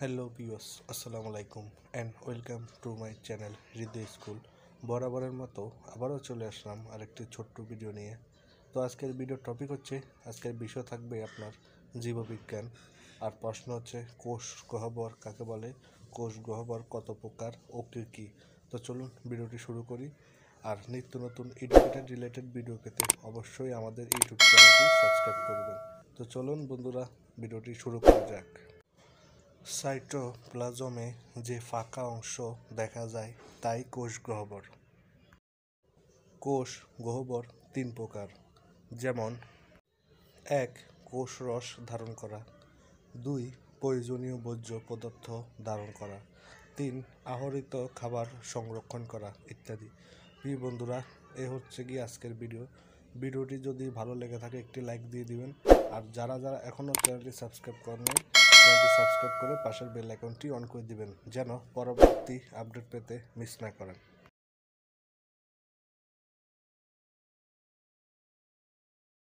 Hello viewers, আসসালামু আলাইকুম and welcome to my channel Hriday school. বরাবরের মতো আবারও চলে আসলাম আরেকটি ছোট্ট ভিডিও নিয়ে। তো আজকের ভিডিওর টপিক হচ্ছে, আজকের বিষয় থাকবে আপনার জীববিজ্ঞান। আর প্রশ্ন হচ্ছে কোষ গহ্বর কাকে বলে, কোষ গহ্বর কত প্রকার ও কী কী। তো চলুন ভিডিওটি শুরু করি। আর নিত্য নতুন এডুকেটেড রিলেটেড ভিডিও পেতে অবশ্যই আমাদের ইউটিউব চ্যানেলটি সাবস্ক্রাইব করবেন। তো চলুন বন্ধুরা, ভিডিওটি শুরু করা যাক। সাইটোপ্লাজমে যে ফাঁকা অংশ দেখা যায় তাই কোষ গহ্বর। কোষ গহ্বর তিন প্রকার, যেমন 1. কোষ রস ধারণ করা, 2. প্রয়োজনীয় বর্জ্য পদার্থ ধারণ করা, 3. আহরিত খাবার সংরক্ষণ করা ইত্যাদি। প্রিয় বন্ধুরা, এ হচ্ছে কি আজকের ভিডিওটি যদি ভালো লেগে থাকে একটি লাইক দিয়ে দিবেন। আর যারা এখনও চ্যানেলটি সাবস্ক্রাইব করেন চ্যানেলটি সাবস্ক্রাইব করে পাশের বেল আইকনটি অন করে দিবেন, যেন পরবর্তী আপডেট পেতে মিস না করেন।